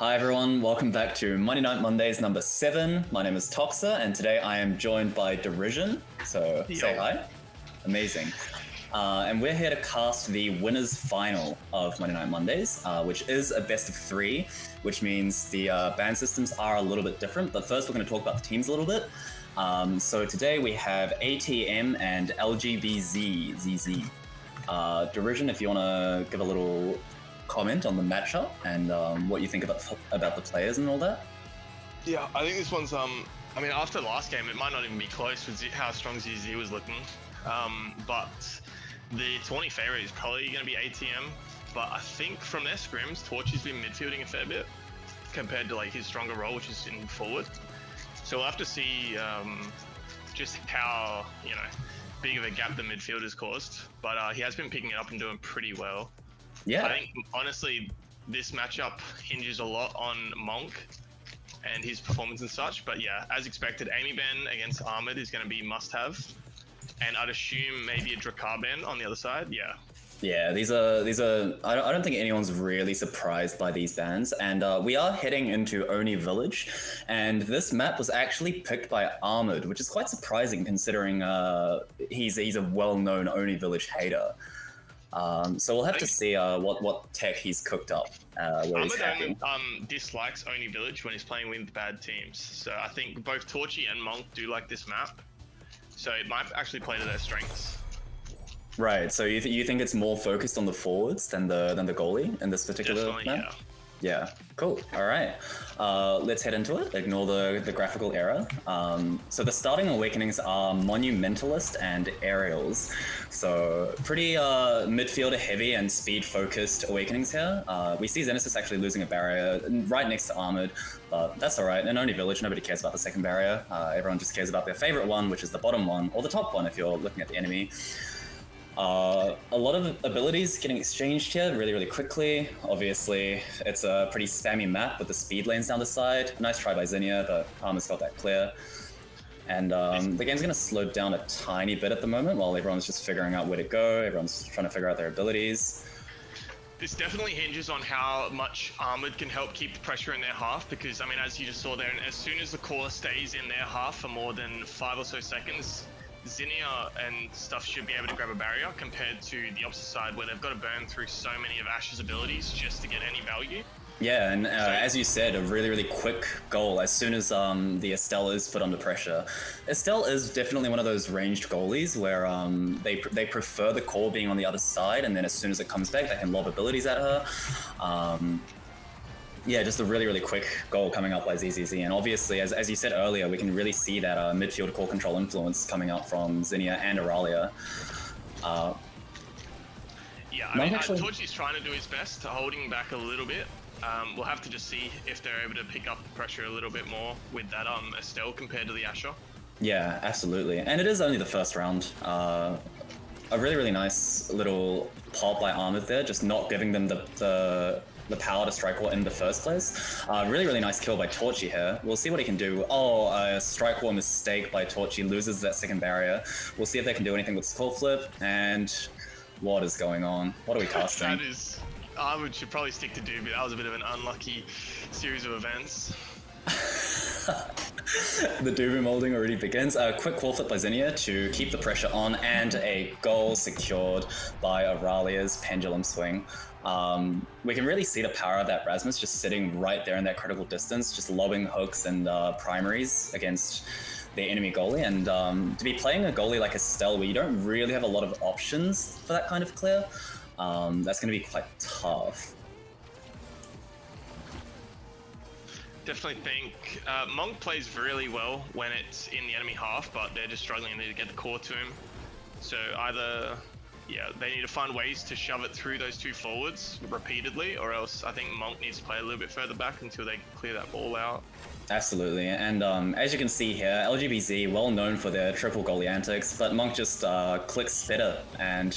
Hi everyone, welcome back to Monday Night Mondays number 7. My name is Toxa, and today I am joined by Derision. So say hi. Amazing. And we're here to cast the winners final of Monday Night Mondays, which is a best of 3, which means the band systems are a little bit different. But first, we're going to talk about the teams a little bit. So today we have ATM and LGBZ. Derision, if you want to give a little comment on the matchup and what you think about the players and all that. Yeah, I think this one's I mean, after the last game, it might not even be close with how strong ZZ was looking. But the tourney favorite is probably going to be ATM. But I think from their scrims, Torrchi's been midfielding a fair bit compared to like his stronger role, which is in forward. So we'll have to see just how big of a gap the midfield has caused. But he has been picking it up and doing pretty well. Yeah. I think, honestly, this matchup hinges a lot on Monk and his performance and such. But yeah, as expected, Amy Ben against Ahmad is going to be must-have. And I'd assume maybe a Drakar Ben on the other side. Yeah. Yeah, these are. I don't think anyone's really surprised by these bans, and we are heading into Oni Village, and this map was actually picked by Ahmad, which is quite surprising considering he's a well-known Oni Village hater. So we'll have to see what tech he's cooked up. Ahmad only dislikes Oni Village when he's playing with bad teams, so I think both Torrchi and Monk do like this map, so it might actually play to their strengths. Right, so you think it's more focused on the forwards than the goalie in this particular map? Yeah. Yeah, cool. All right, let's head into it. Ignore the graphical error. So the starting awakenings are Monumentalist and Aerials. So pretty midfielder heavy and speed focused awakenings here. We see Zenasis actually losing a barrier right next to Ahmad, but that's all right. In Oni Village, nobody cares about the second barrier. Everyone just cares about their favorite one, which is the bottom one, or the top one if you're looking at the enemy. A lot of abilities getting exchanged here really quickly. Obviously, it's a pretty spammy map with the speed lanes down the side. Nice try by ZINNIAAA, but Armor's got that clear. And the game's going to slow down a tiny bit at the moment while everyone's just figuring out where to go. Everyone's trying to figure out their abilities. This definitely hinges on how much Ahmad can help keep the pressure in their half, because, I mean, as you just saw there, as soon as the core stays in their half for more than 5 or so seconds, ZINNIAAA and stuff should be able to grab a barrier compared to the opposite side where they've got to burn through so many of Ash's abilities just to get any value. Yeah, and as you said, a really quick goal as soon as the Estelle is put under pressure. Estelle is definitely one of those ranged goalies where they prefer the core being on the other side, and then as soon as it comes back, they can lob abilities at her. Yeah, just a really quick goal coming up by ZZZ. And obviously, as you said earlier, we can really see that midfield core control influence coming out from ZINNIAAA and Zralia. Yeah, I mean, Torrchi's trying to do his best, holding back a little bit. We'll have to just see if they're able to pick up the pressure a little bit more with that Estelle compared to the Asher. Yeah, absolutely. And it is only the first round. A really nice little pop by Ahmad there, just not giving them the power to strike war in the first place. Really nice kill by Torrchi here. We'll see what he can do. Oh, a strike war mistake by Torrchi, loses that second barrier. We'll see if they can do anything with skull flip. And what is going on? What are we casting? That is, I should probably stick to Doobie. That was a bit of an unlucky series of events. The Doobie molding already begins. A quick core flip by ZINNIAAA to keep the pressure on, and a goal secured by Zralia's pendulum swing. We can really see the power of that Rasmus just sitting right there in that critical distance, just lobbing hooks and primaries against the enemy goalie. And to be playing a goalie like Estelle, where you don't really have a lot of options for that kind of clear, that's going to be quite tough. Definitely think Monk plays really well when it's in the enemy half, but they're just struggling to get the core to him. So either, yeah, they need to find ways to shove it through those two forwards repeatedly, or else I think Monk needs to play a little bit further back until they clear that ball out. Absolutely, and as you can see here, LGBZ well known for their triple goalie antics, but Monk just clicks spitter and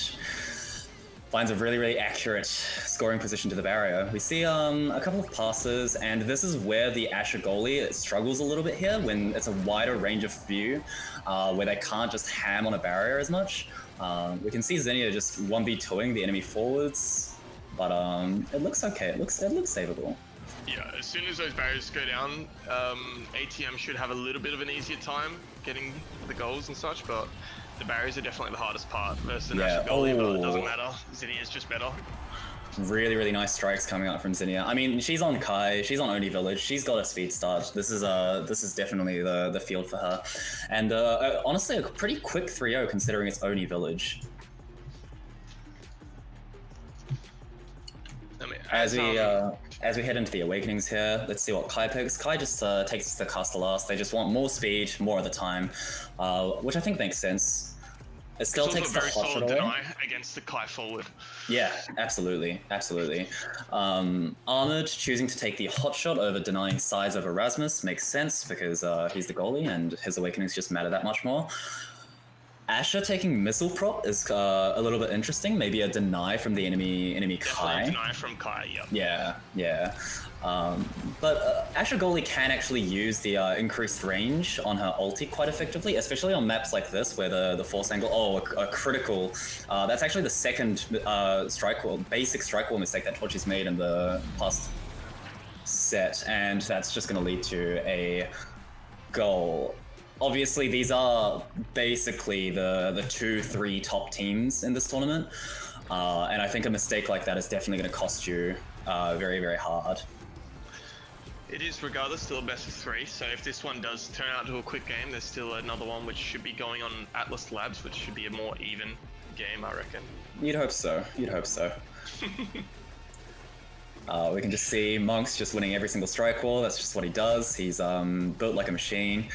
finds a really accurate scoring position to the barrier. We see a couple of passes, and this is where the Asher goalie struggles a little bit here, when it's a wider range of view, where they can't just ham on a barrier as much. We can see ZINNIAAA just 1v2ing the enemy forwards, but it looks okay. It looks savable. Yeah, as soon as those barriers go down, ATM should have a little bit of an easier time getting the goals and such, but the barriers are definitely the hardest part versus the national goalie, but it doesn't matter. ZINNIAAA is just better. Really, really nice strikes coming out from ZINNIAAA. I mean, she's on Kai, she's on Oni Village, she's got a speed start. This is definitely the field for her. And honestly, a pretty quick 3-0 considering it's Oni Village. I mean, as we head into the Awakenings here, let's see what Kai picks. Kai just takes the caster last. They just want more speed, more of the time, which I think makes sense. It still takes the hot shot away. Deny against the Kai forward. Yeah, absolutely, absolutely. Ahmad choosing to take the hot shot over denying size over Rasmus makes sense because he's the goalie and his Awakenings just matter that much more. Asher taking missile prop is a little bit interesting. Maybe a deny from the enemy Kai. Deny from Kai, yep. Yeah. But Asher goalie can actually use the increased range on her ulti quite effectively, especially on maps like this where the force angle, a critical. That's actually the second basic strike wall mistake that Torrchi's made in the past set, and that's just going to lead to a goal. Obviously, these are basically the 2-3 top teams in this tournament, and I think a mistake like that is definitely going to cost you very, very hard. It is, regardless, still a best of 3, so if this one does turn out to a quick game, there's still another one which should be going on Atlas Labs, which should be a more even game, I reckon. You'd hope so. We can just see Monk's just winning every single strike wall. That's just what he does. He's built like a machine.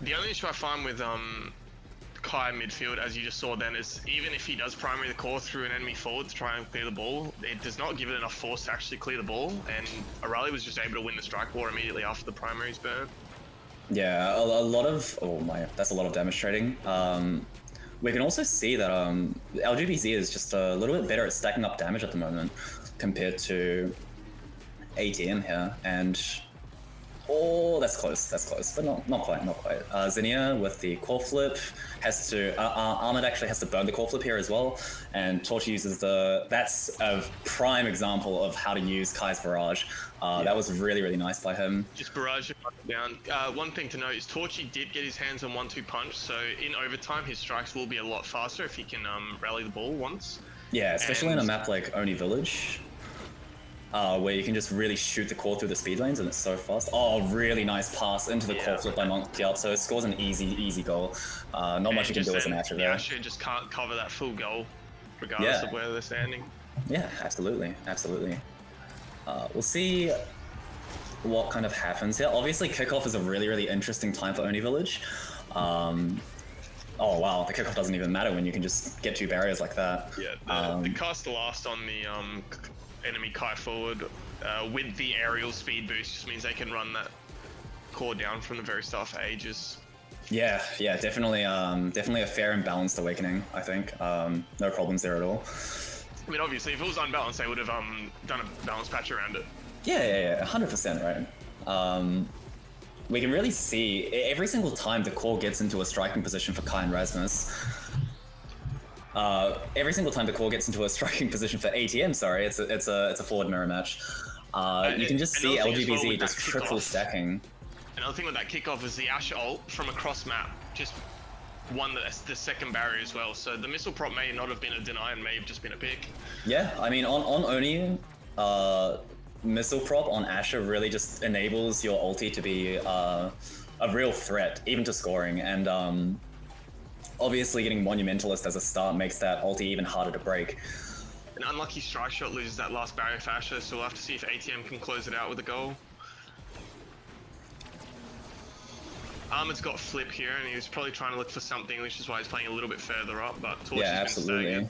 The only issue I find with Kai midfield, as you just saw then, is even if he does primary the core through an enemy forward to try and clear the ball, it does not give it enough force to actually clear the ball, and Zralia was just able to win the strike war immediately after the primaries burn. Yeah, a lot of... Oh my, that's a lot of damage trading. We can also see that LGBZ is just a little bit better at stacking up damage at the moment compared to ATM here, and... Oh, that's close, but not quite. ZINNIAAA with the core flip has to, Ahmad actually has to burn the core flip here as well, and Torrchi uses that's a prime example of how to use Kai's barrage. That was really, really nice by him. Just barrage it down. One thing to note is Torrchi did get his hands on 1-2 punch, so in overtime his strikes will be a lot faster if he can rally the ball once. Yeah, especially in a map like Oni Village. Where you can just really shoot the core through the speed lanes and it's so fast. Oh, really nice pass into the core flip by Gyatso. It scores an easy goal. Not much you can do as an Asher there. Asher just can't cover that full goal, regardless of where they're standing. Yeah, absolutely. We'll see what kind of happens here. Obviously, kickoff is a really, really interesting time for Oni Village. Oh wow, the kickoff doesn't even matter when you can just get 2 barriers like that. Yeah, the cast last on the enemy Kai forward with the aerial speed boost just means they can run that core down from the very start for ages. Yeah, definitely a fair and balanced awakening, I think. No problems there at all. I mean, obviously, if it was unbalanced, they would have done a balance patch around it. Yeah, 100%, right? We can really see every single time the core gets into a striking position for Kai and Rasmus. Every single time the core gets into a striking position for ATM, sorry, it's a forward mirror match. You can just see LGBZ just triple stacking. Another thing with that kickoff is the Asher ult from across map just won the second barrier as well. So the missile prop may not have been a deny and may have just been a pick. Yeah, I mean on Oni, missile prop on Asher really just enables your ulti to be a real threat, even to scoring, and obviously getting Monumentalist as a start makes that ulti even harder to break. An unlucky strike shot loses that last barrier for Asher, so we'll have to see if ATM can close it out with a goal. Ahmad's got flip here, and he was probably trying to look for something, which is why he's playing a little bit further up, but Torrchi's absolutely. Been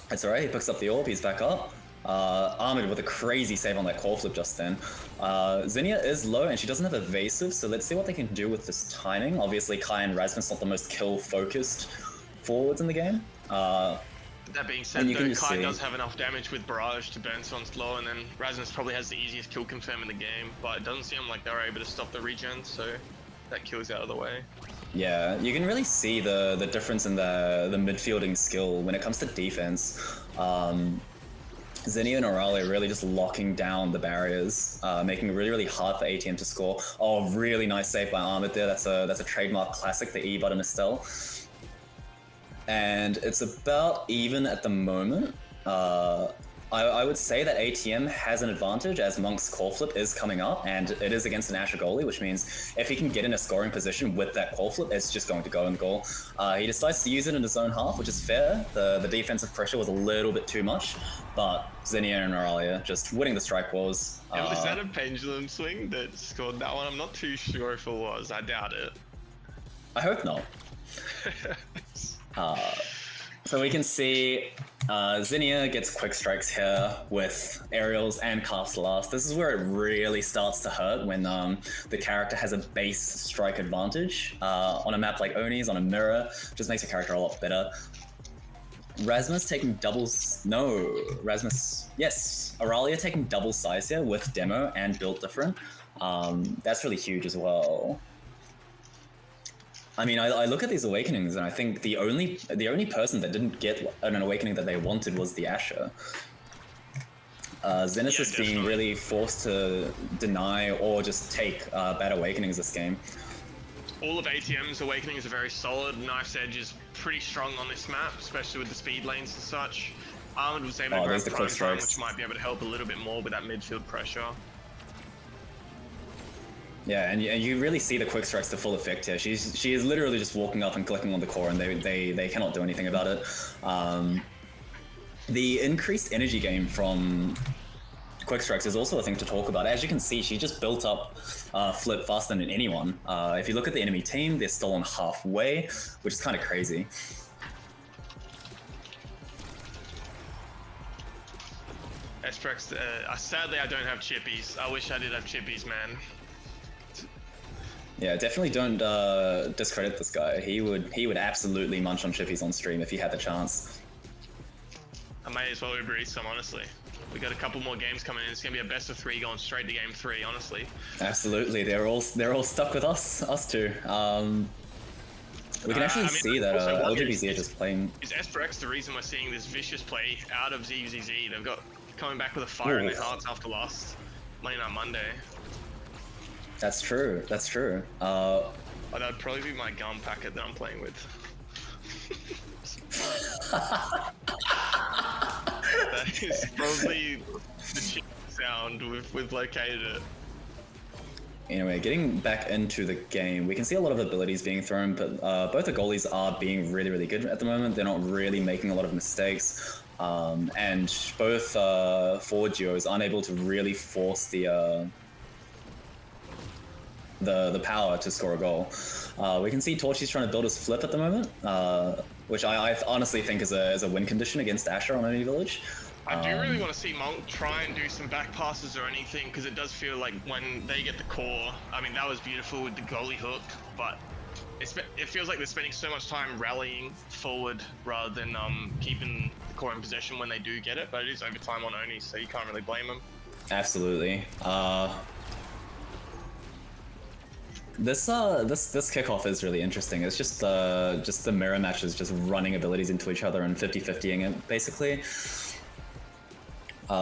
That's alright, he picks up the orb, he's back up. Ahmad with a crazy save on that core flip just then. ZINNIAAA is low and she doesn't have evasive, so let's see what they can do with this timing. Obviously, Kai and Rasmus not the most kill-focused forwards in the game. That being said, though, Kai does have enough damage with Barrage to burn someone slow, and then Rasmus probably has the easiest kill confirm in the game, but it doesn't seem like they're able to stop the regen, so that kill's out of the way. Yeah, you can really see the difference in the midfielding skill when it comes to defense. Zinnia and Zralia really just locking down the barriers, making it really, really hard for ATM to score. Oh, really nice save by Ahmad there. That's a trademark classic, the E button Estelle. And it's about even at the moment. I would say that ATM has an advantage as Monk's core flip is coming up, and it is against an Asher goalie, which means if he can get in a scoring position with that core flip, it's just going to go in goal. He decides to use it in his own half, which is fair. The defensive pressure was a little bit too much, but Zinnia and Zralia just winning the strike wars. Was that a pendulum swing that scored that one? I'm not too sure if it was. I doubt it. I hope not. So we can see Zinnia gets quick strikes here with aerials and cast last. This is where it really starts to hurt when the character has a base strike advantage. On a map like Oni's, on a mirror, just makes your character a lot better. Rasmus taking doubles. No, Rasmus. Yes, Zralia taking double size here with demo and build different. That's really huge as well. I mean, I look at these awakenings and I think the only person that didn't get an awakening that they wanted was the Asher. Zenasis being really forced to deny or just take bad awakenings this game. All of ATM's awakenings are very solid. Knife's Edge is pretty strong on this map, especially with the speed lanes and such. Ahmad was able to grab the prime time, which might be able to help a little bit more with that midfield pressure. Yeah, and you really see the quick strikes to full effect here. She is literally just walking up and clicking on the core, and they cannot do anything about it. The increased energy gain from quick strikes is also a thing to talk about. As you can see, she just built up flip faster than anyone. If you look at the enemy team, they're still on halfway, which is kind of crazy. Esprex, sadly I don't have chippies. I wish I did have chippies, man. Yeah, definitely don't discredit this guy. He would absolutely munch on chippies on stream if he had the chance. I may as well Uber Eats some, honestly. We got a couple more games coming in. It's gonna be a best of 3 going straight to game 3, honestly. Absolutely, they're all stuck with us two. We can actually see that LGBZ are just playing. Is Esperx the reason we're seeing this vicious play out of ZZZ? They've got coming back with a fire in their hearts after last Monday Night Monday. That's true. That's true. Oh, that'd probably be my gum packet that I'm playing with. That is probably the cheap sound we've located it. Anyway, getting back into the game, we can see a lot of abilities being thrown, but both the goalies are being really, really good at the moment. They're not really making a lot of mistakes. And both forward duos aren't able to really force the power to score a goal. We can see Torrchi's trying to build his flip at the moment, which I honestly think is a win condition against Asher on Oni Village. I do really want to see Monk try and do some back passes or anything, because it does feel like when they get the core, I mean, that was beautiful with the goalie hook, but it feels like they're spending so much time rallying forward rather than keeping the core in possession when they do get it, but it is overtime on Oni, so you can't really blame them. Absolutely. This kickoff is really interesting. It's just the mirror matches just running abilities into each other and 50-50ing it, basically.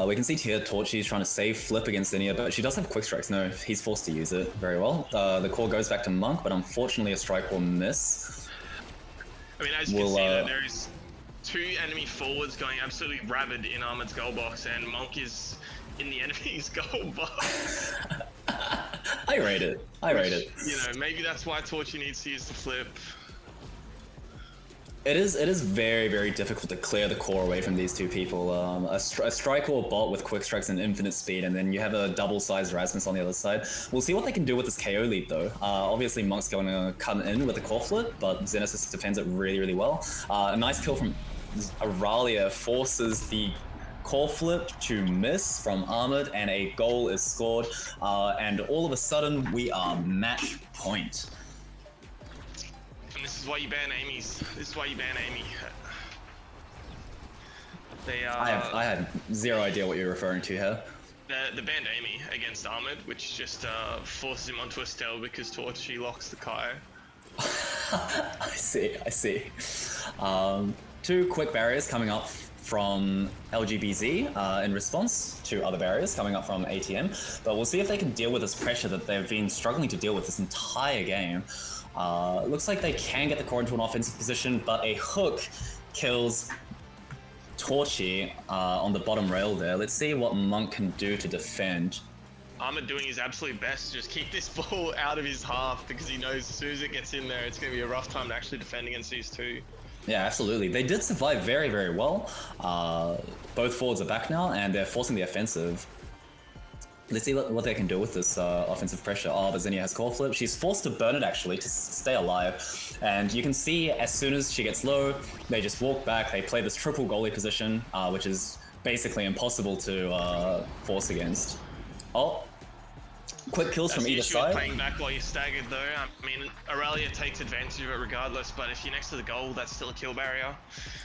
We can see here Torrchi's trying to save flip against Zinnia, but she does have quick strikes. No, he's forced to use it very well. The core goes back to Monk, but unfortunately a strike will miss. I mean, as you can see, there is 2 enemy forwards going absolutely rabid in Ahmad's goal box, and Monk is in the enemy's goal box. I rate it. I rate it. You know, maybe that's why Torrchi needs to use the flip. It is very, very difficult to clear the core away from these two people. A striker or bot with quick strikes and infinite speed, and then you have a double-sized Rasmus on the other side. We'll see what they can do with this KO lead, though. Obviously, Monk's going to come in with the core flip, but Zenasis defends it really, really well. A nice kill from Zralia forces the core flip to miss from Ahmad, and a goal is scored. And all of a sudden, we are match point. And this is why you ban Amy's. This is why you ban Amy. I had zero idea what you're referring to here. The banned Amy against Ahmad, which just forces him onto Estelle because Torrchi locks the Kai. I see. 2 quick barriers coming up from LGBZ in response to other barriers coming up from ATM. But we'll see if they can deal with this pressure that they've been struggling to deal with this entire game. Looks like they can get the core into an offensive position, but a hook kills Torrchi on the bottom rail there. Let's see what Monk can do to defend. Ahmad doing his absolute best to just keep this ball out of his half, because he knows as soon as it gets in there, it's going to be a rough time to actually defend against these two. Yeah, absolutely. They did survive very, very well. Both forwards are back now, and they're forcing the offensive. Let's see what they can do with this offensive pressure. Oh, but ZINNIAAA has core flip. She's forced to burn it, actually, to stay alive. And you can see as soon as she gets low, they just walk back. They play this triple goalie position, which is basically impossible to force against. Oh, quick kills from either side. Playing back while you're staggered, though. I mean, Zralia takes advantage of it regardless, but if you're next to the goal, that's still a kill barrier.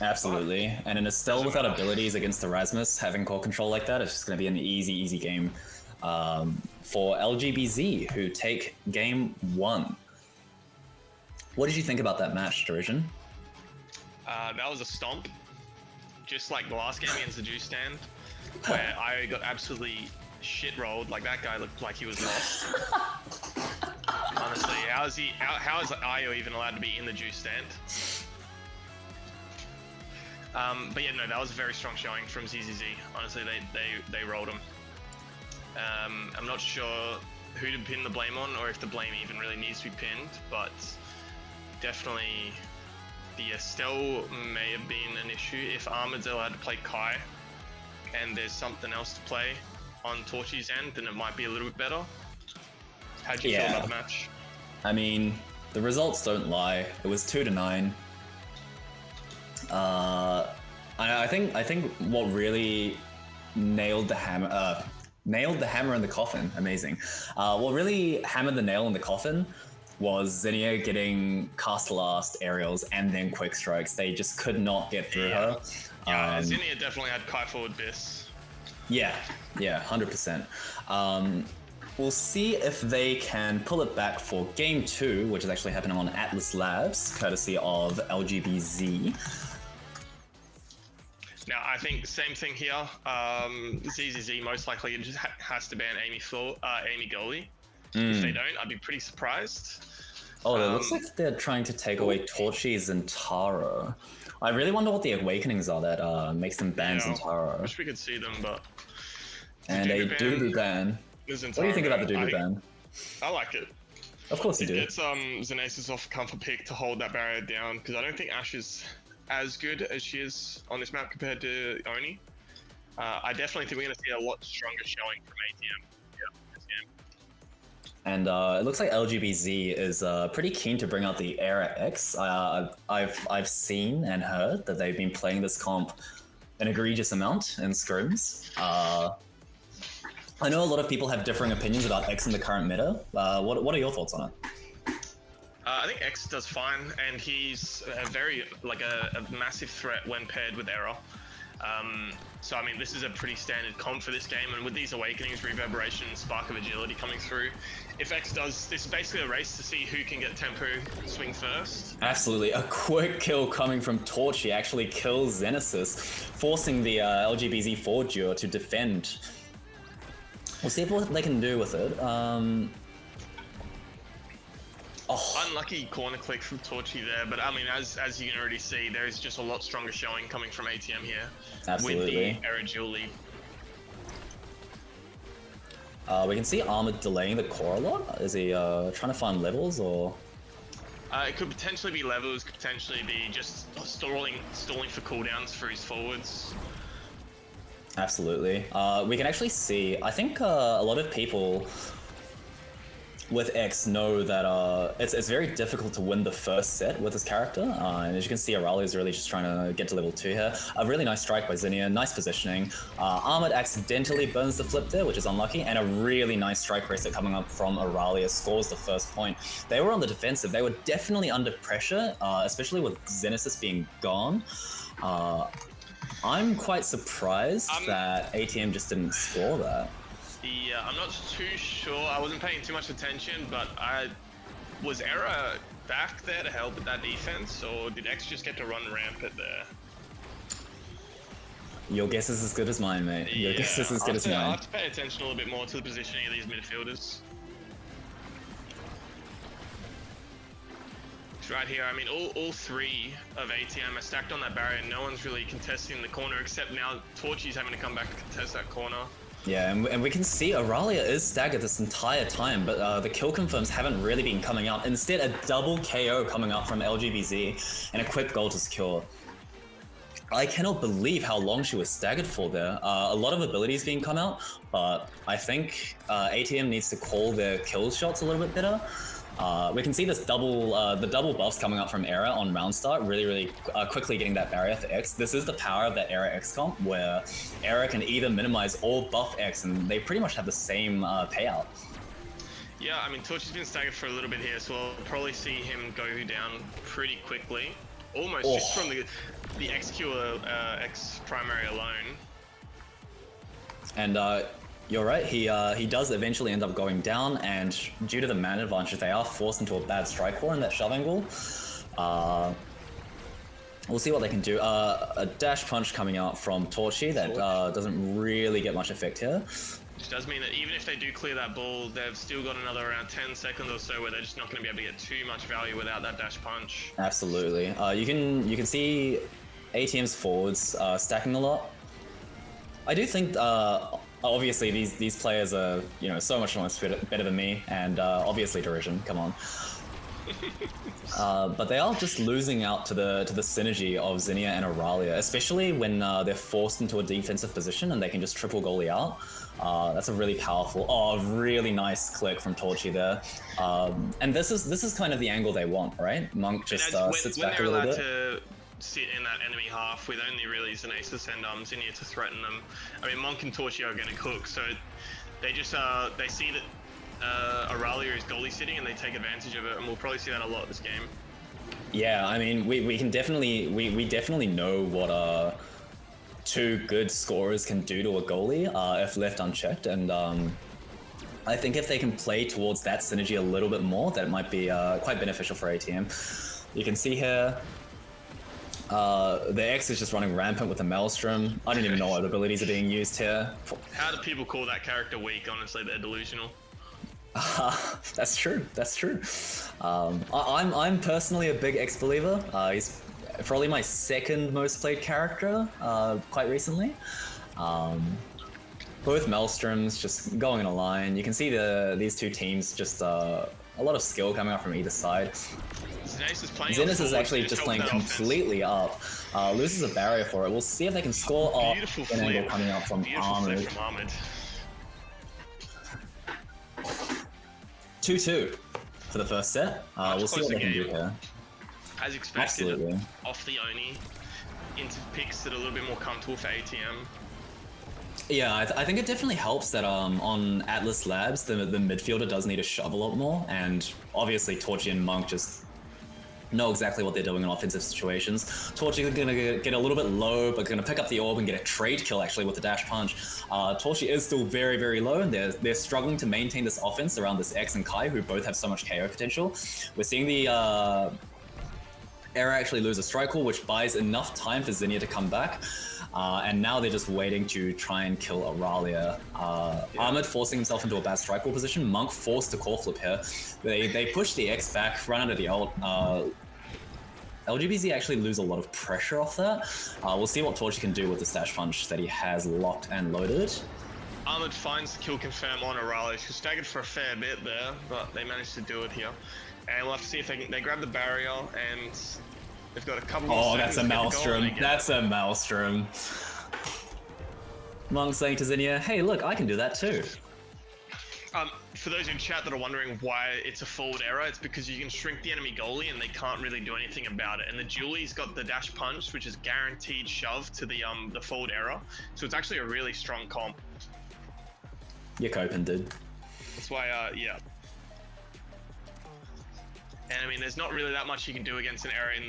Absolutely. And in Estelle without abilities against Erasmus, having core control like that, it's just going to be an easy game for LGBZ, who take game 1. What did you think about that match, Derision? That was a stomp. Just like the last game against the Juice Stand, where I got absolutely shit rolled. Like, that guy looked like he was lost. Honestly, how is Io even allowed to be in the Juice Stand? But yeah, no, that was a very strong showing from ZZZ. Honestly, they rolled him. I'm not sure who to pin the blame on, or if the blame even really needs to be pinned, but definitely the Estelle may have been an issue. If Ahmad's allowed to play Kai, and there's something else to play on Torrchi's end, then it might be a little bit better. How'd you feel about the match? I mean, the results don't lie. It was 2-9. I think what really nailed the hammer in the coffin. Amazing. What really hammered the nail in the coffin was ZINNIAAA getting cast last aerials and then quick strikes. They just could not get through her. Yeah, ZINNIAAA definitely had Kai forward bis. Yeah, 100%. We'll see if they can pull it back for game 2, which is actually happening on Atlas Labs, courtesy of LGBZ. Now, I think same thing here. ZZZ most likely just has to ban Amy goalie. If they don't, I'd be pretty surprised. Oh, it looks like they're trying to take away Torrchi's Zintaro. I really wonder what the awakenings are that makes them ban Zintaro. I wish we could see them, but... And a Dooboo ban. What do you think about the Dooboo ban? I like it. Of course you do. It gets Zenasis off comfort pick to hold that barrier down, because I don't think Ash is as good as she is on this map compared to Oni. I definitely think we're going to see a lot stronger showing from ATM this game. And it looks like LGBZ is pretty keen to bring out the Era X. I've seen and heard that they've been playing this comp an egregious amount in scrims. I know a lot of people have differing opinions about X in the current meta. What are your thoughts on it? I think X does fine, and he's a massive threat when paired with Era. So I mean, this is a pretty standard comp for this game, and with these awakenings, reverberation, spark of agility coming through, if X does, this is basically a race to see who can get tempo swing first. Absolutely, a quick kill coming from Torrchi actually kills Zenasis, forcing the LGBZ forward duo to defend. We'll see what they can do with it. Unlucky corner click from Torrchi there, but I mean, as you can already see, there is just a lot stronger showing coming from ATM here. Absolutely. With the Era dual lead. We can see Ahmad delaying the core a lot. Is he trying to find levels, or? It could potentially be levels, could potentially be just stalling for cooldowns for his forwards. Absolutely. We can actually see, I think a lot of people with X know that it's very difficult to win the first set with this character. And as you can see, Zralia is really just trying to get to level 2 here. A really nice strike by ZINNIAAA, nice positioning. Ahmad accidentally burns the flip there, which is unlucky, and a really nice strike reset coming up from Zralia scores the first point. They were on the defensive. They were definitely under pressure, especially with Zenasis being gone. I'm quite surprised that ATM just didn't score that. Yeah, I'm not too sure. I wasn't paying too much attention, but was Era back there to help with that defense, or did X just get to run rampant there? Your guess is as good as mine, mate. Your guess is as good as I mine. have to pay attention a little bit more to the positioning of these midfielders. It's right here. I mean, all three of ATM are stacked on that barrier. No one's really contesting the corner, except now Torrchi's having to come back to contest that corner. Yeah, and we can see Zralia is staggered this entire time, but the kill confirms haven't really been coming out. Instead, a double KO coming out from LGBZ and a quick goal to secure. I cannot believe how long she was staggered for there. A lot of abilities being come out, but I think ATM needs to call their kill shots a little bit better. We can see this the double buffs coming up from Era on round start, really quickly getting that barrier for X. This is the power of that Era X comp, where Era can either minimize or buff X, and they pretty much have the same payout. Yeah, I mean, Torrchi's been staggered for a little bit here, so we'll probably see him go down pretty quickly. Almost just from the XQ X primary alone. And you're right, he does eventually end up going down, and due to the man advantage, they are forced into a bad strike war in that shove angle. We'll see what they can do. A dash punch coming out from Torrchi that doesn't really get much effect here. Which does mean that even if they do clear that ball, they've still got another around 10 seconds or so where they're just not going to be able to get too much value without that dash punch. Absolutely. You can see ATM's forwards stacking a lot. I do think obviously these players are so much more better than me, and obviously Derision, come on. But they are just losing out to the synergy of ZINNIAAA and Zralia, especially when they're forced into a defensive position and they can just triple goalie out. That's a really powerful, really nice click from Torrchi there. And this is kind of the angle they want, right? Monk just sits back a little bit. To sit in that enemy half with only really Zenasis and ZINNIAAA to threaten them. I mean, Monk and Torrchi are going to cook, so they just they see that Zralia is goalie sitting and they take advantage of it, and we'll probably see that a lot this game. Yeah, I mean, we can definitely we definitely know what two good scorers can do to a goalie if left unchecked, and I think if they can play towards that synergy a little bit more, that might be quite beneficial for ATM. You can see here the X is just running rampant with the Maelstrom. I don't even know what abilities are being used here. How do people call that character weak? Honestly, they're delusional. That's true. That's true. I'm personally a big X believer. He's probably my second most played character quite recently. Both Maelstroms just going in a line. You can see these two teams just a lot of skill coming out from either side. Zenasis is actually just playing completely up. Loses a barrier for it. We'll see if they can score off an angle coming out from ahmad. 2-2 for the first set. We'll see what they can do here. As expected, absolutely. Off the Oni into picks that are a little bit more comfortable for ATM. Yeah, I think it definitely helps that on Atlas Labs, the midfielder does need to shove a lot more, and obviously Torrchi and Monk just know exactly what they're doing in offensive situations. Torrchi is going to get a little bit low, but going to pick up the orb and get a trade kill actually with the dash punch. Torrchi is still very low, and they're struggling to maintain this offense around this X and Kai, who both have so much KO potential. We're seeing the Era actually lose a strike call, which buys enough time for ZINNIAAA to come back. And now they're just waiting to try and kill Zralia. ahmad forcing himself into a bad strike wall position. Monk forced to core flip here. They push the X back, run under the ult. LGBZ actually lose a lot of pressure off that. We'll see what Torrchi can do with the stash punch that he has locked and loaded. ahmad finds the kill confirm on Zralia. She's staggered for a fair bit there, but they managed to do it here. And we'll have to see if they grab the barrier, and they've got a couple more seconds. That's a Maelstrom. That's a Maelstrom. Monk saying to ZINNIAAA, hey, look, I can do that too. For those in chat that are wondering why it's a forward error, it's because you can shrink the enemy goalie and they can't really do anything about it. And the Julie's got the dash punch, which is guaranteed shove to the forward error. So it's actually a really strong comp. You're coping, dude. That's why, yeah. And I mean, there's not really that much you can do against an error in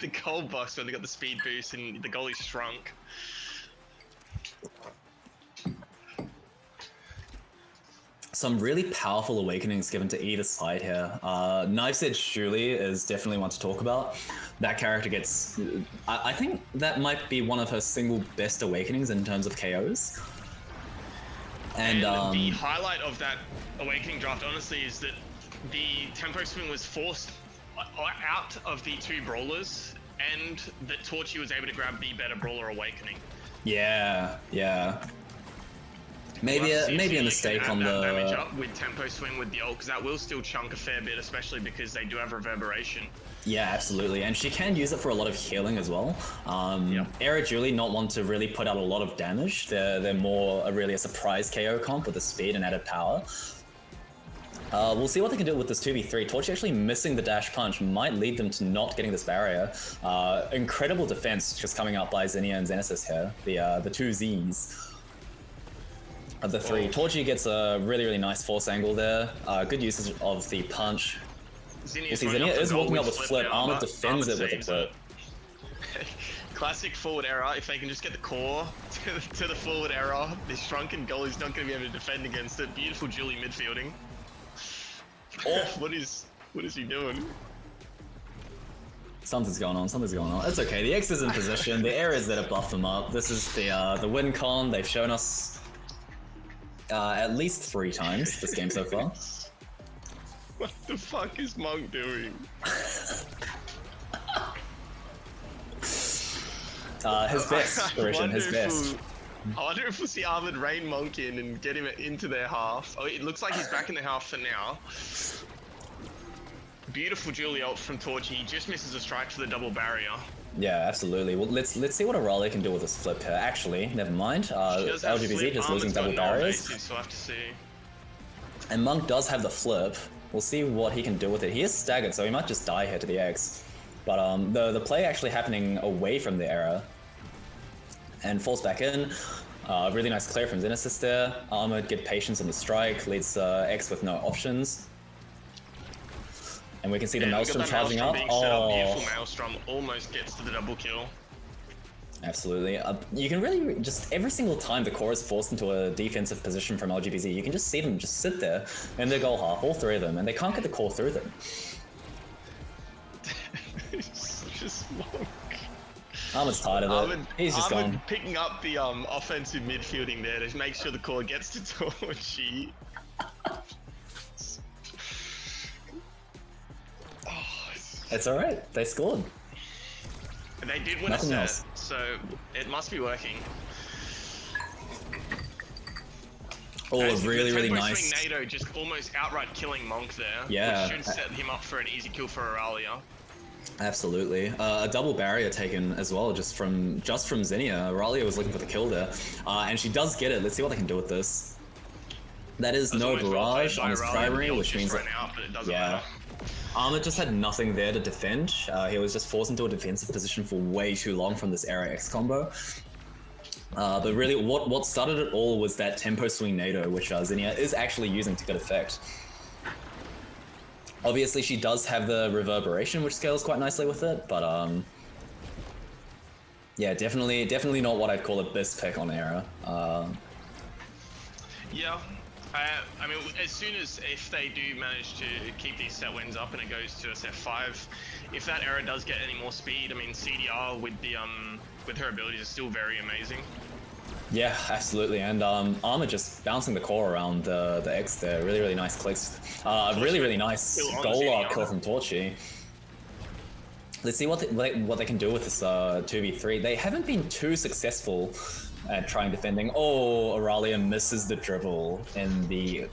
the goal box where they got the speed boost and the goalie shrunk. Some really powerful awakenings given to either side here. Knife's Edge Julie is definitely one to talk about. that character gets... I think that might be one of her single best awakenings in terms of KOs. And the highlight of that awakening draft, honestly, is that the tempo swing was forced out of the two brawlers, and that Torrchi was able to grab the better brawler awakening. Yeah. Maybe a mistake on the damage up with tempo swing with the ult, because that will still chunk a fair bit, especially because they do have reverberation. Yeah, absolutely, and she can use it for a lot of healing as well. Era Julie not one to really put out a lot of damage. They're more really a surprise KO comp with the speed and added power. We'll see what they can do with this 2v3. Torrchi actually missing the dash punch might lead them to not getting this barrier. Incredible defense just coming out by ZINNIAAA and Zenasis here, the two Zs of the three. Torrchi gets a really nice force angle there. Good usage of the punch. ZINNIAAA is walking up with flip. ahmad defends it with a flip. Classic forward error. If they can just get the core to the forward error, this shrunken goalie's not going to be able to defend against it. Beautiful Julie midfielding. What is he doing? Something's going on. It's okay. The X is in position. The areas that have buffed them up. This is the win con. They've shown us at least 3 times this game so far. What the fuck is Monk doing? His best, Christian, his best. I wonder if we'll see ahmad rain Monk in and get him into their half. Oh, it looks like he's back in the half for now. Beautiful Julie ult from Torrchi. He just misses a strike for the double barrier. Yeah, absolutely. Well, let's see what Zralia can do with this flip here. Actually, never mind. LGBZ just losing double barriers. So we'll have to see. And Monk does have the flip. We'll see what he can do with it. He is staggered, so he might just die here to the X. But the play actually happening away from the era. And falls back in. Really nice clear from Zenasis there. ahmad get patience on the strike, leads X with no options. And we can see the Maelstrom charging up. Beautiful Maelstrom almost gets to the double kill. Absolutely. You can really just, every single time the core is forced into a defensive position from LGBZ, you can just see them just sit there in their goal half, all 3 of them, and they can't get the core through them. It's just Monk. ahmad's tired of it. He's just gone. Picking up the offensive midfielding there to make sure the core gets to Torrchi. It's alright, they scored. They did win Nothing a set, else. so it must be working. Really nice. Swing NATO just almost outright killing Monk there. Yeah. Which should set him up for an easy kill for Zralia. Absolutely. A double barrier taken as well, just from ZINNIAAA. Zralia was looking for the kill there. And she does get it. Let's see what they can do with this. That is no barrage on his primary, which means that, ahmad just had nothing there to defend. He was just forced into a defensive position for way too long from this era X combo. But really, what started it all was that tempo swing NATO, which ZINNIAAA is actually using to good effect. Obviously, she does have the reverberation, which scales quite nicely with it, but yeah, definitely not what I'd call a best pick on era. Yeah. I mean, as soon as if they do manage to keep these set wins up and it goes to a set 5, if that era does get any more speed, I mean, CDR with the with her abilities is still very amazing. Yeah, absolutely, and ahmad just bouncing the core around the X there. Really nice clicks. Really nice goal kill from Torrchi. Let's see what they can do with this 2v3. They haven't been too successful at trying defending. Oh, Zralia misses the dribble in the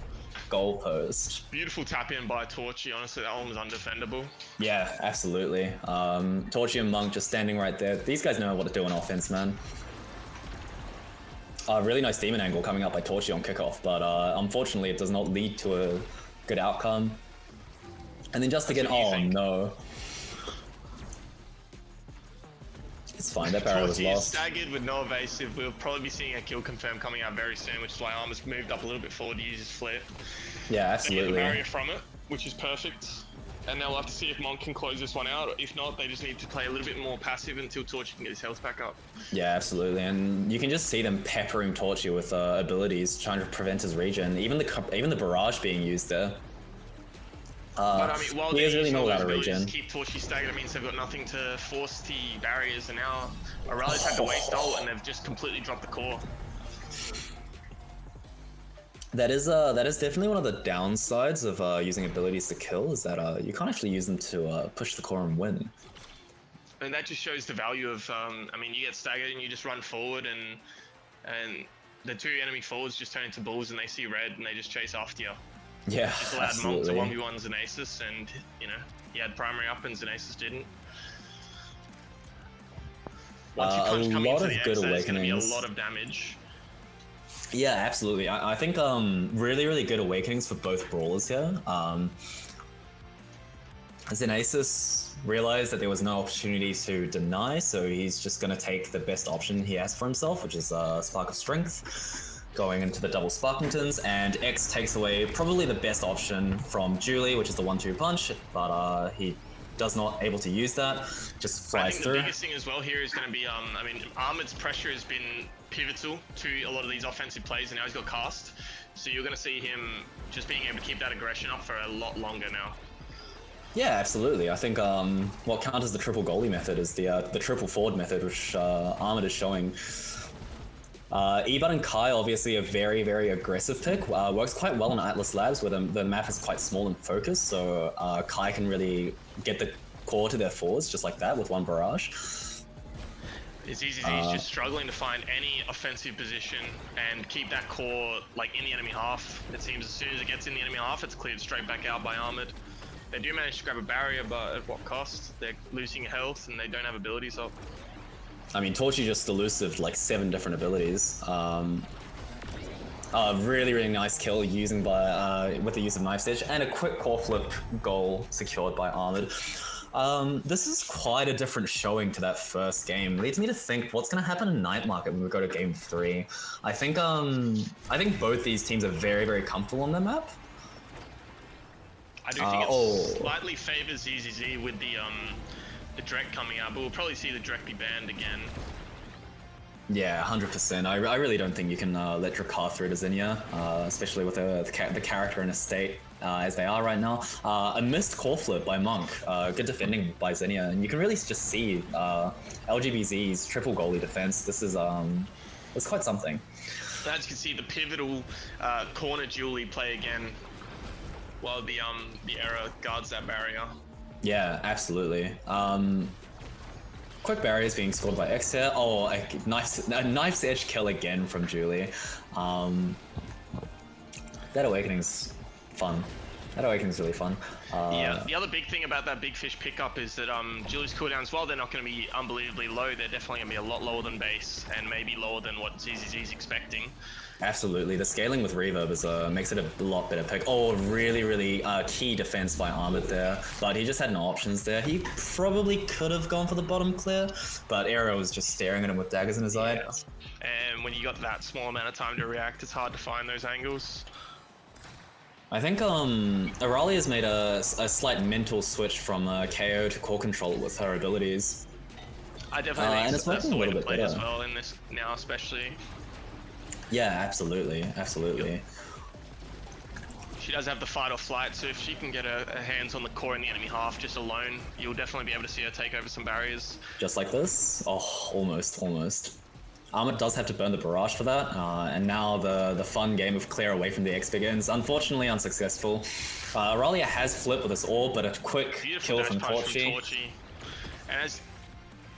goal post. Beautiful tap in by Torrchi. Honestly, that one was undefendable. Yeah, absolutely. Torrchi and Monk just standing right there. These guys know what to do on offense, man. Really nice demon angle coming up by Torrchi on kickoff, but unfortunately it does not lead to a good outcome. And then just again, oh no. It's fine, that barrier was lost. Staggered with no evasive. We'll probably be seeing a kill confirm coming out very soon, which is why ahmad's moved up a little bit forward to use his flare. Yeah, absolutely. They get the barrier from it, which is perfect. And they'll have to see if Monk can close this one out. If not, they just need to play a little bit more passive until Torrchi can get his health back up. Yeah, absolutely. And you can just see them peppering Torrchi with abilities, trying to prevent his regen. Even the barrage being used there. But I mean, while he they're is really using not all allowed those to abilities regen. to keep Torrchi staggered, it means they've got nothing to force the barriers, and now Aurelia's had to waste ult, and they've just completely dropped the core. That is definitely one of the downsides of using abilities to kill, is that you can't actually use them to push the core and win. And that just shows the value of, I mean, you get staggered and you just run forward, and the two enemy forwards just turn into bulls and they see red and they just chase after you. Yeah, Just allowed absolutely. Monk to 1v1 Zenasis, and, you know, he had primary up and Zenasis didn't. Once you punch coming into the X, there's going to be a lot of damage. Yeah, absolutely. I think really, really good awakenings for both brawlers here. Zenasis realized that there was no opportunity to deny, so he's just going to take the best option he has for himself, which is Spark of Strength, going into the double Sparkingtons, and X takes away probably the best option from Julie, which is the 1-2 punch, but he does not able to use that, just flies through. I think the biggest thing as well here is going to be, I mean, Ahmad's pressure has been pivotal to a lot of these offensive plays, and now he's got cast, so you're going to see him just being able to keep that aggression up for a lot longer now. Yeah, absolutely. I think what counters the triple goalie method is the triple forward method, which Ahmad is showing. Ebud and Kai, obviously a very, very aggressive pick. Works quite well on Atlas Labs, where the map is quite small and focused, so Kai can really get the core to their forwards just like that with one barrage. It's easy. He's just struggling to find any offensive position and keep that core like in the enemy half. It seems as soon as it gets in the enemy half, it's cleared straight back out by Ahmad. They do manage to grab a barrier, but at what cost? They're losing health and they don't have abilities up. I mean, Torrchi just elusive like 7 different abilities. Really, really nice kill using with the use of Knife Edge, and a quick core flip goal secured by Ahmad. This is quite a different showing to that first game. Leads me to think what's going to happen in Night Market when we go to game 3. I think both these teams are very, very comfortable on their map. I do think it slightly favors ZZZ with the Drek coming out, but we'll probably see the Drek be banned again. Yeah, 100%. I really don't think you can let Drakar through to ZINNIAAA, especially with the character in a state as they are right now. A missed core flip by Monk, good defending by ZINNIAAA, and you can really just see LGBZ's triple goalie defense. This is it's quite something. As you can see, the pivotal corner Julie play again, while the Era guards that barrier. Yeah, absolutely. Quick barriers being scored by X here. Oh, a knife's edge kill again from Julie. That awakening's fun. That awakening's really fun. Yeah, the other big thing about that big fish pickup is that Julie's cooldowns, while they're not going to be unbelievably low, they're definitely going to be a lot lower than base, and maybe lower than what ZZZ's expecting. Absolutely, the scaling with reverb is makes it a lot better pick. Oh, really, really key defense by Ahmad there, but he just had no options there. He probably could have gone for the bottom clear, but Arrow was just staring at him with daggers in his eye. And when you got that small amount of time to react, it's hard to find those angles. I think Zralia has made a slight mental switch from KO to core control with her abilities. I definitely think that's the way to play as well in this now, especially. Yeah, absolutely, absolutely. Yep. She does have the fight or flight, so if she can get her hands on the core in the enemy half just alone, you'll definitely be able to see her take over some barriers. Just like this? Oh, almost. Ahmad does have to burn the barrage for that, and now the fun game of clear away from the X begins. Unfortunately unsuccessful. Zralia has flipped with this orb, but a quick kill from Torrchi. And as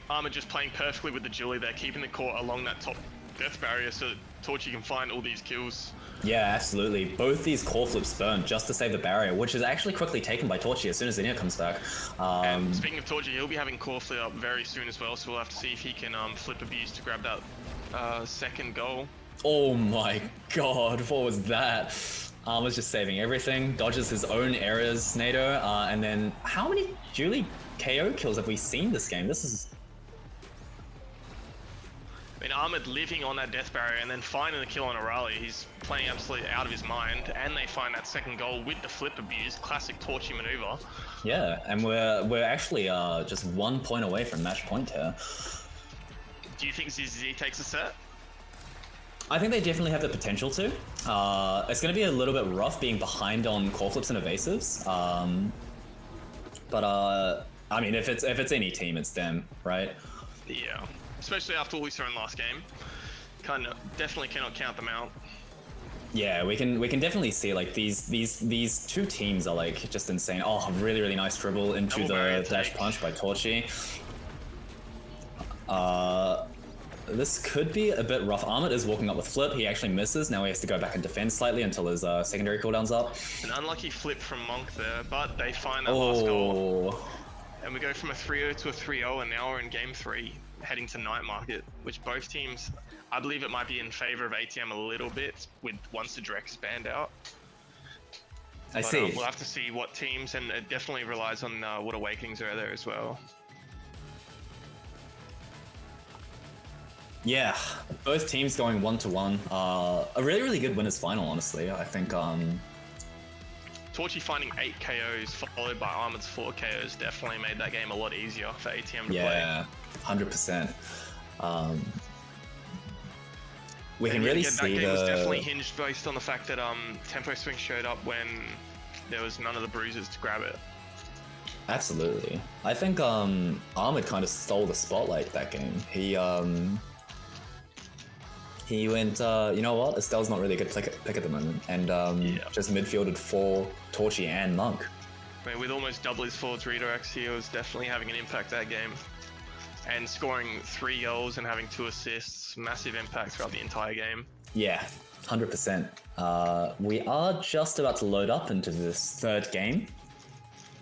Ahmad just playing perfectly with the Julie there, keeping the core along that top death barrier so that Torrchi can find all these kills. Yeah, absolutely. Both these core flips burn just to save the barrier, which is actually quickly taken by Torrchi as soon as ZINNIAAA comes back. And speaking of Torrchi, he'll be having core flip up very soon as well, so we'll have to see if he can flip abuse to grab that second goal. Oh my god, what was that? Was just saving everything, dodges his own errors, NATO, and then how many Julie KO kills have we seen this game? This is... I mean, Ahmad living on that death barrier and then finding the kill on Zralia, he's playing absolutely out of his mind, and they find that second goal with the flip abuse, classic Torrchi maneuver. Yeah, and we're actually just 1 point away from match point here. Do you think ZZZ takes a set? I think they definitely have the potential to. It's going to be a little bit rough being behind on core flips and evasives. But I mean, if it's any team, it's them, right? Yeah, especially after what we saw in last game. Kind of definitely cannot count them out. Yeah, we can definitely see like these two teams are like just insane. Oh, really nice dribble into the dash punch by Torrchi. This could be a bit rough. Ahmad is walking up with flip. He actually misses. Now he has to go back and defend slightly until his secondary cooldown's up. An unlucky flip from Monk there, but they find that last goal. And we go from a 3-0 to a 3-0, and now we're in game 3, heading to Night Market, which both teams, I believe it might be in favor of ATM a little bit, with once the directs banned out. I see. We'll have to see what teams, and it definitely relies on what Awakenings are there as well. Yeah, both teams going 1-1. A really good winners final, honestly. I think. Torrchi finding 8 KOs followed by Ahmad's 4 KOs definitely made that game a lot easier for ATM to play. Yeah, 100%. We can really see that game was definitely hinged based on the fact that Tempo Swing showed up when there was none of the bruisers to grab it. Absolutely. I think Ahmad kind of stole the spotlight that game. He went, you know what, Estelle's not really a good pick at the moment, and just midfielded for Torrchi and Monk. I mean, with almost double his forwards redirects, he was definitely having an impact that game. And scoring 3 goals and having 2 assists, massive impact throughout the entire game. Yeah, 100%. We are just about to load up into this third game,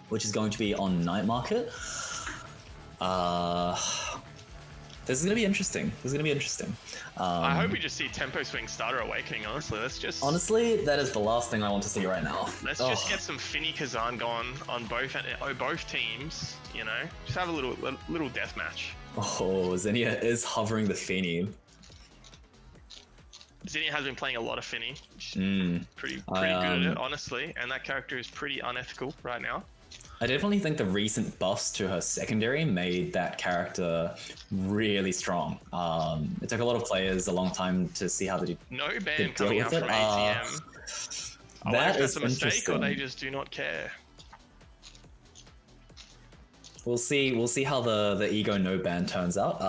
which is going to be on Night Market. This is going to be interesting. I hope we just see Tempo Swing Starter Awakening, honestly. Honestly, that is the last thing I want to see right now. Let's just get some Finny Kazan going on both teams, you know? Just have a little death match. Oh, ZINNIAAA is hovering the Finny. ZINNIAAA has been playing a lot of Finny. Pretty good at it, honestly. And that character is pretty unethical right now. I definitely think the recent buffs to her secondary made that character really strong. It took a lot of players a long time to see how to no ban coming out from ATM. I wonder if that's a mistake or they just do not care. We'll see how the ego no ban turns out.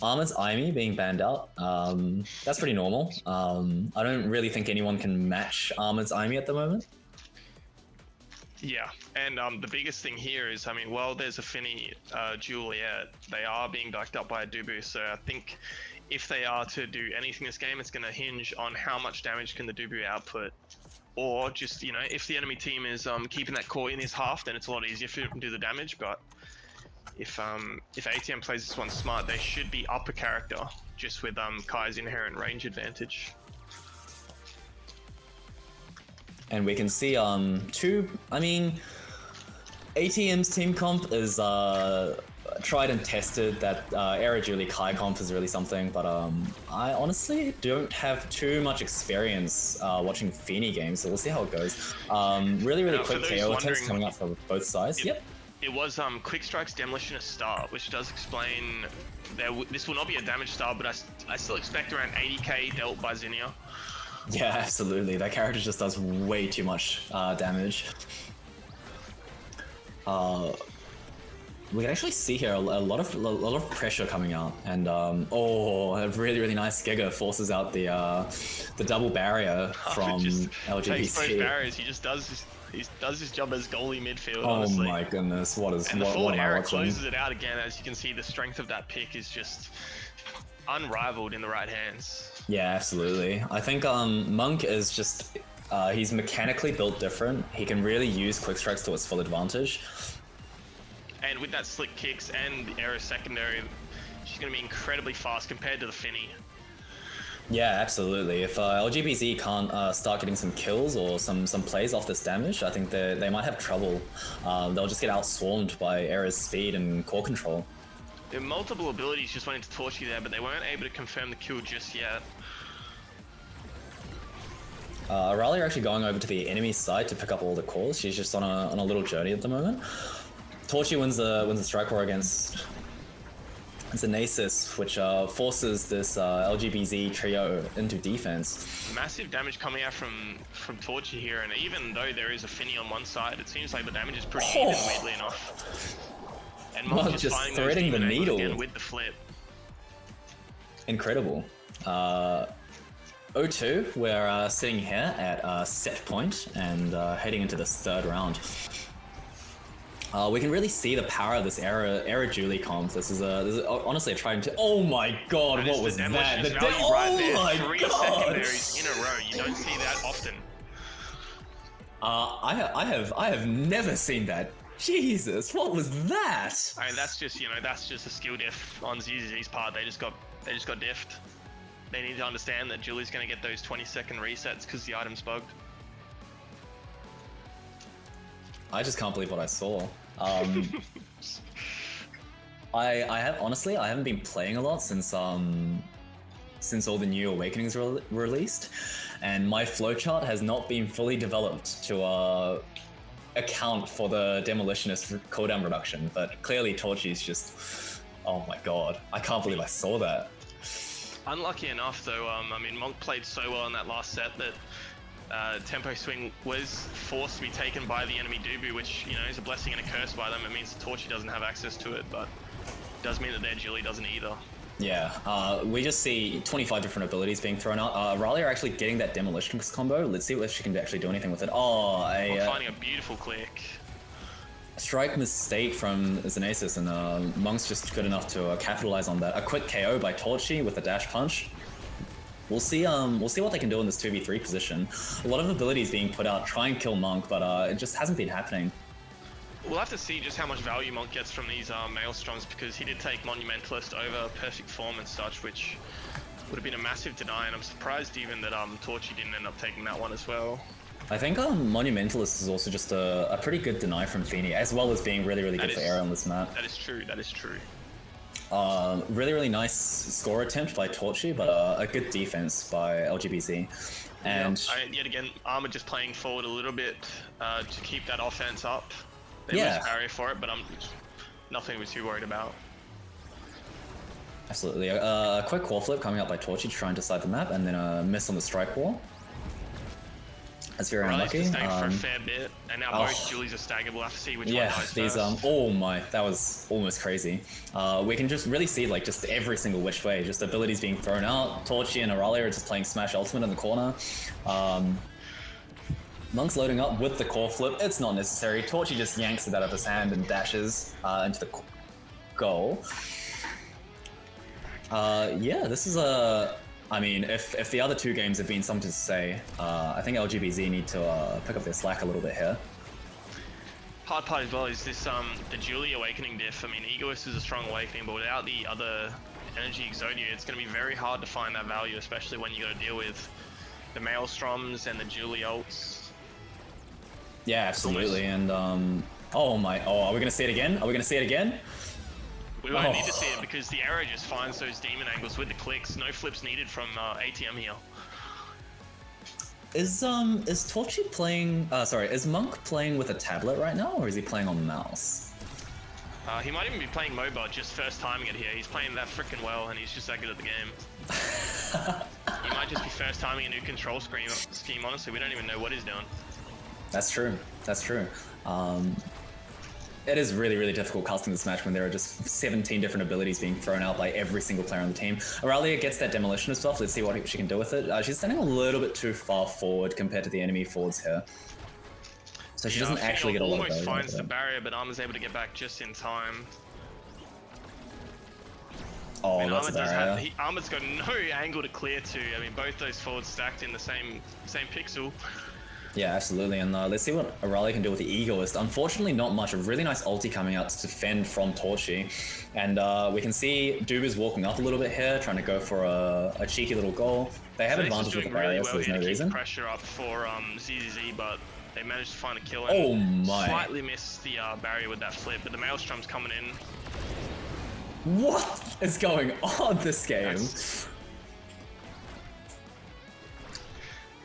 Ahmad's Aimi being banned out, that's pretty normal. I don't really think anyone can match Ahmad's Aimi at the moment. Yeah, and the biggest thing here is, I mean, while there's a Finny Juliet, they are being backed up by a Dubu, so I think if they are to do anything this game, it's going to hinge on how much damage can the Dubu output, or just, you know, if the enemy team is keeping that core in his half, then it's a lot easier for them to do the damage, but if ATM plays this one smart, they should be up a character, just with Kai's inherent range advantage. And we can see ATM's team comp is tried and tested. That Era Julie Kai comp is really something, but I honestly don't have too much experience watching Feeny games, so we'll see how it goes. Really quick KO attempts coming up for both sides. It was Quick Strike's Demolition a start, which does explain this will not be a damage start, but I still expect around 80k dealt by ZINNIAAA. Yeah, absolutely. That character just does way too much damage. We can actually see here a lot of pressure coming out, and a really nice Giga forces out the double barrier from LGBZ. Takes both barriers. He just does his job as goalie midfield. Oh honestly. My goodness, what am the forward I error watching? Closes it out again. As you can see, the strength of that pick is just unrivaled in the right hands. Yeah, absolutely. I think Monk is just he's mechanically built different. He can really use quick strikes to its full advantage. And with that slick kicks and the Era secondary, she's going to be incredibly fast compared to the Finny. Yeah, absolutely. If LGBZ can't start getting some kills or some plays off this damage, I think they might have trouble. They'll just get outswarmed by Era's speed and core control. There are multiple abilities just went into Torrchi there, but they weren't able to confirm the kill just yet. Zralia actually going over to the enemy side to pick up all the cores. She's just on a little journey at the moment. Torrchi wins the strike war against Zenasis, which forces this LGBZ trio into defense. Massive damage coming out from Torrchi here, and even though there is a Finny on one side, it seems like the damage is pretty even, weirdly enough. And Monk just finding threading the needle again with the flip. Incredible. 0-2, we're sitting here at set point and heading into this third round. We can really see the power of this era Julie comp. This is honestly a trying to. Oh my god, what was that? Oh my god! 3 secondaries in a row. You don't see that often. I have never seen that. Jesus, what was that? I mean, that's just a skill diff on ZZ's part. They just got diffed. They need to understand that Julie's going to get those 20-second resets because the item's bugged. I just can't believe what I saw. I haven't been playing a lot since all the new Awakenings were released, and my flowchart has not been fully developed to account for the Demolitionist cooldown reduction. But clearly, Torrchi's just, oh my god, I can't believe I saw that. Unlucky enough, though. I mean, Monk played so well in that last set that. Tempo swing was forced to be taken by the enemy Dubu, which, is a blessing and a curse by them. It means Torrchi doesn't have access to it, but it does mean that their Julie doesn't either. Yeah, we just see 25 different abilities being thrown out. Zralia are actually getting that Demolitionist combo. Let's see if she can actually do anything with it. Finding a beautiful click. Strike mistake from Zenasis, and Monk's just good enough to capitalize on that. A quick KO by Torrchi with a dash punch. We'll see what they can do in this 2v3 position. A lot of abilities being put out, try and kill Monk, but it just hasn't been happening. We'll have to see just how much value Monk gets from these Maelstroms, because he did take Monumentalist over Perfect Form and such, which would have been a massive deny, and I'm surprised even that Torrchi didn't end up taking that one as well. I think Monumentalist is also just a pretty good deny from Feeny, as well as being really good for air on this map. That is true. Really nice score attempt by Torrchi, but a good defense by LGBZ. And yet again, ahmad just playing forward a little bit to keep that offense up. They lose barrier for it, but nothing to be too worried about. Absolutely. A quick wall flip coming up by Torrchi to try and decide the map, and then a miss on the strike wall. That's very unlucky. For a fair bit, and now both Julies are staggered. We'll have to see which one dies these first. oh my, that was almost crazy. We can just really see just every single which way, just abilities being thrown out. Torrchi and Zralia are just playing Smash Ultimate in the corner. Monk's loading up with the core flip. It's not necessary. Torrchi just yanks it out of his hand and dashes into the goal. This is I mean, if the other two games have been something to say, I think LGBZ need to pick up their slack a little bit here. Hard part as well is this the Julie Awakening diff. I mean, Egoist is a strong awakening, but without the other energy Exodia, it's going to be very hard to find that value, especially when you got to deal with the Maelstroms and the Julie ults. Yeah, absolutely. And are we going to see it again? We won't need to see it because the arrow just finds those demon angles with the clicks. No flips needed from ATM here. Is Torrchi playing? Is Monk playing with a tablet right now, or is he playing on mouse? He might even be playing MOBA, just first timing it here. He's playing that freaking well, and he's just that good at the game. He might just be first timing a new control scheme. Honestly, we don't even know what he's doing. That's true. It is really difficult casting this match when there are just 17 different abilities being thrown out by every single player on the team. Zralia gets that Demolitionist stuff. Let's see what she can do with it. She's standing a little bit too far forward compared to the enemy forwards here. So she doesn't actually get a lot of value. Almost finds the barrier, but ahmad's able to get back just in time. Oh, that's a barrier. ahmad's got no angle to clear to. I mean, both those forwards stacked in the same pixel. Yeah, absolutely, and let's see what Zralia can do with the Egoist. Unfortunately, not much. A really nice ulti coming out to defend from Torrchi. And we can see Dubu's walking up a little bit here, trying to go for a cheeky little goal. They have advantage with the barrier, so there's no reason. Pressure up for ZZZ, but they managed to find a kill and slightly missed the barrier with that flip, but the Maelstrom's coming in. What is going on this game?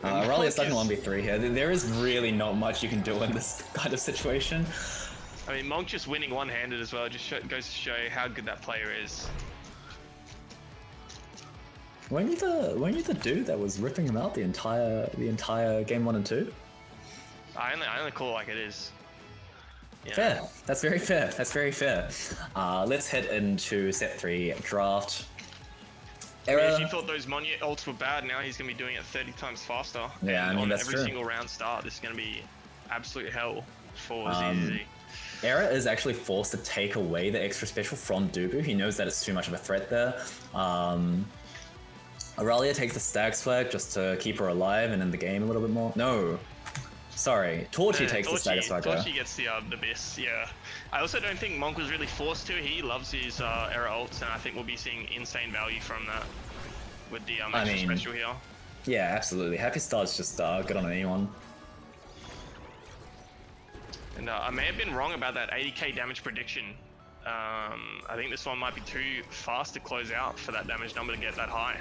Zralia stuck in 1v3 here. There is really not much you can do in this kind of situation. I mean, Monk just winning one-handed as well just goes to show how good that player is. Weren't you the dude that was ripping him out the entire game 1 and 2? I only call it like it is. Yeah. Fair. That's very fair. That's very fair. Let's head into set 3 draft. If you thought those Monu ults were bad, now he's going to be doing it 30 times faster. Yeah, I mean, that's every true. Single round start, this is going to be absolute hell for ZZZ. Era is actually forced to take away the extra special from Dubu. He knows that it's too much of a threat there. Zralia takes the stag swag just to keep her alive and in the game a little bit more. No. Sorry, Torrchi takes the stag swag. Torrchi gets the best, yeah. I also don't think Monk was really forced to. He loves his Era ults, and I think we'll be seeing insane value from that with the extra special here. Yeah, absolutely. Happy Star's just good on anyone. And I may have been wrong about that 80k damage prediction. I think this one might be too fast to close out for that damage number to get that high.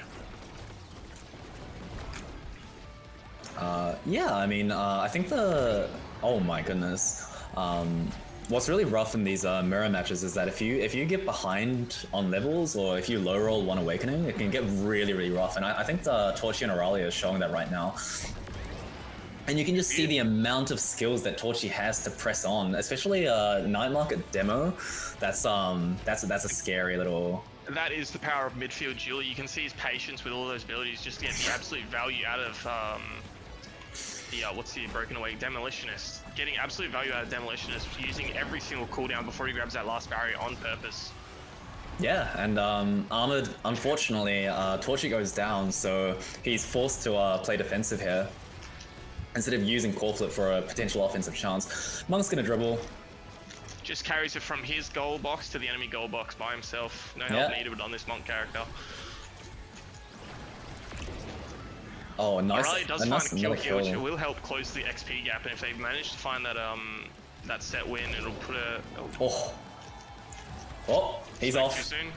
Yeah, I mean, I think the... Oh my goodness. What's really rough in these mirror matches is that if you get behind on levels or if you low roll one awakening, it can get really, really rough. And I think the Torrchi and Zralia is showing that right now. And you can just see the amount of skills that Torrchi has to press on, especially Night Market demo. That's a scary little... That is the power of midfield Julie. You can see his patience with all those abilities just to get the absolute value out of what's the broken away Demolitionist. Getting absolute value out of Demolitionist, using every single cooldown before he grabs that last barrier on purpose. Yeah, and Ahmad, unfortunately, Torrchi goes down, so he's forced to play defensive here instead of using Core Flip for a potential offensive chance. Monk's gonna dribble. Just carries it from his goal box to the enemy goal box by himself. No help needed on this Monk character. Oh, nice. Zralia does find a kill here, which will help close the XP gap, and if they manage to find that that set win, it'll put a... Oh, he's off. Too soon.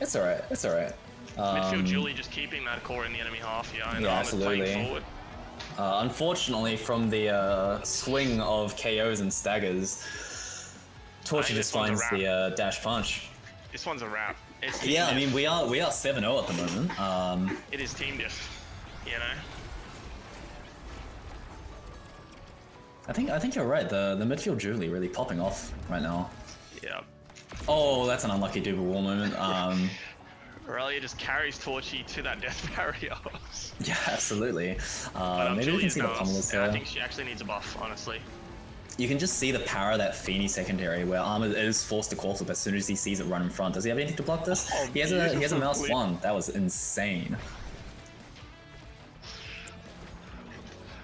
It's alright, it's alright. Midfield Julie just keeping that core in the enemy half here, and absolutely. playing forward. Unfortunately, from the swing of KOs and staggers, Torrchi just finds the dash punch. This one's a wrap. Yeah, I mean, we are 7-0 at the moment. It is team diff, you know. I think you're right. The midfield Julie really popping off right now. Yeah. Oh, that's an unlucky Dubu wall moment. Zralia just carries Torrchi to that death barrier. Yeah, absolutely. Maybe we can see the pummelers there. I think she actually needs a buff, honestly. You can just see the power of that Feeny secondary where Ahmad is forced to Core Flip as soon as he sees it run in front. Does he have anything to block this? Oh, he has a mouse one. That was insane.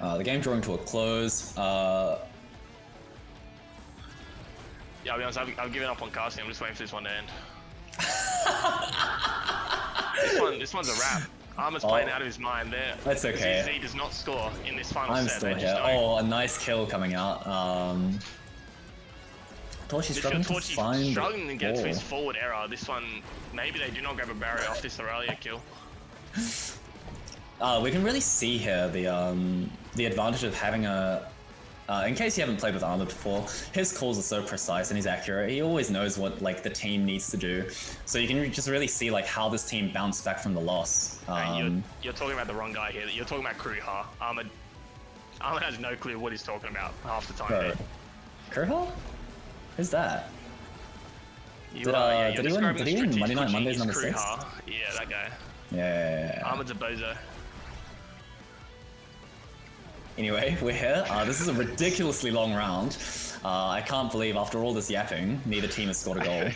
The game drawing to a close. Yeah, I'll be honest, I've given up on casting. I'm just waiting for this one to end. This one's a wrap. Ahmad's playing out of his mind there. That's okay. ZZ does not score in this final I'm set. still here. Oh, a nice kill coming out. Torrchi's struggling to get to his forward error. This one, maybe they do not grab a barrier off this Zralia kill. We can really see here the advantage of having a... in case you haven't played with Ahmad before, his calls are so precise and he's accurate. He always knows what the team needs to do. So you can just really see how this team bounced back from the loss. You're talking about the wrong guy here. You're talking about Kruha. Ahmad has no clue what he's talking about half the time. Kruha? Who's that? Did he win Monday Night Mondays number 6? Yeah, that guy. Yeah. Ahmad's a bozo. Anyway, we're here. This is a ridiculously long round. I can't believe after all this yapping, neither team has scored a goal.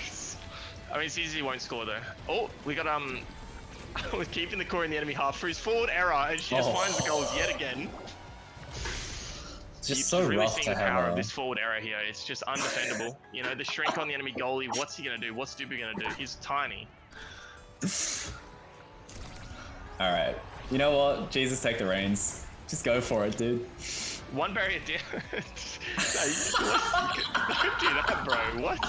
I mean, CZ won't score though. Oh, we got we're keeping the core in the enemy half for his forward error, and she just finds the goals yet again. It's just so really rough seeing to the have power of this forward error here. It's just undefendable. You know, the shrink on the enemy goalie. What's he gonna do? What's Dubu gonna do? He's tiny. All right. You know what? Jesus, take the reins. Just go for it, dude. One barrier down. No, don't do that, bro. What?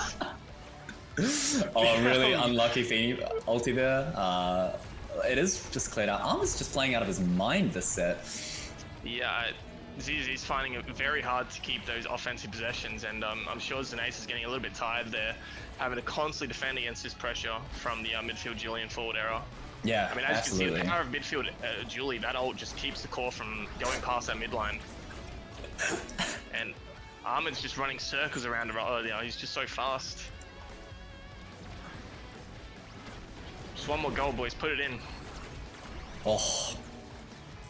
Oh, really unlucky Feeny ulti there. It is just cleared out. Ahmad's just playing out of his mind this set. Yeah, ZZ's finding it very hard to keep those offensive possessions, and I'm sure Zenasis is getting a little bit tired there, having to constantly defend against this pressure from the midfield Julian forward error. Yeah, I mean, as absolutely. you can see, the power of midfield Julie, that ult just keeps the core from going past that midline. And Ahmad's just running circles around him. Oh, yeah, he's just so fast. Just one more goal, boys. Put it in. Oh,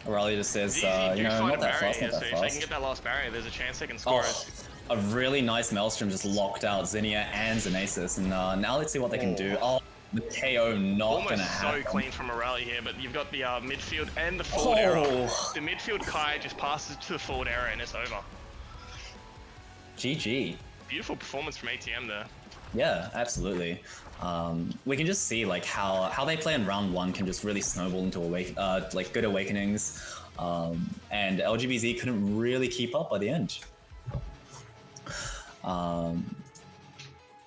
Zralia just says, you know, find not a that barrier fast, here, not so that if they can fast. get that last barrier, there's a chance they can score it. Oh, a really nice Maelstrom just locked out ZINNIAAA and Zenasis, and now let's see what they can do. Oh, the KO not Almost gonna happen. so clean from Zralia here, but you've got the midfield and the forward error. The midfield Kai just passes to the forward error and it's over. GG. Beautiful performance from ATM there. Yeah, absolutely. We can just see like how they play in round one can just really snowball into like good awakenings, and LGBZ couldn't really keep up by the end.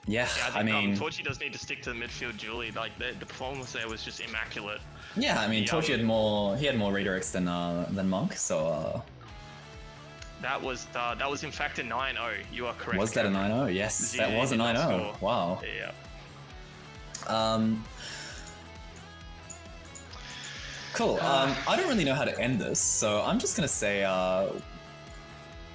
Yeah, I mean, Torrchi does need to stick to the midfield Julie. Like the performance there was just immaculate. Yeah, I mean, Torrchi had more redirects than Monk, so. That was in fact a 9-0. You are correct. Was that a 9-0? Yes, that was a 9-0. Wow. Yeah. Cool. I don't really know how to end this, so I'm just gonna say,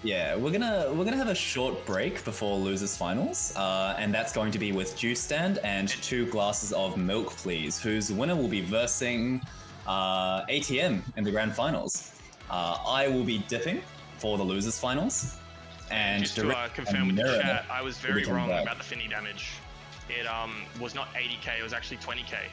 yeah, we're gonna have a short break before losers finals, and that's going to be with juice stand and 2 glasses of milk, please. Whose winner will be versing ATM in the grand finals. I will be dipping for the losers finals, and just to confirm with the chat, I was very wrong about the Finny damage. It was not 80k, it was actually 20k.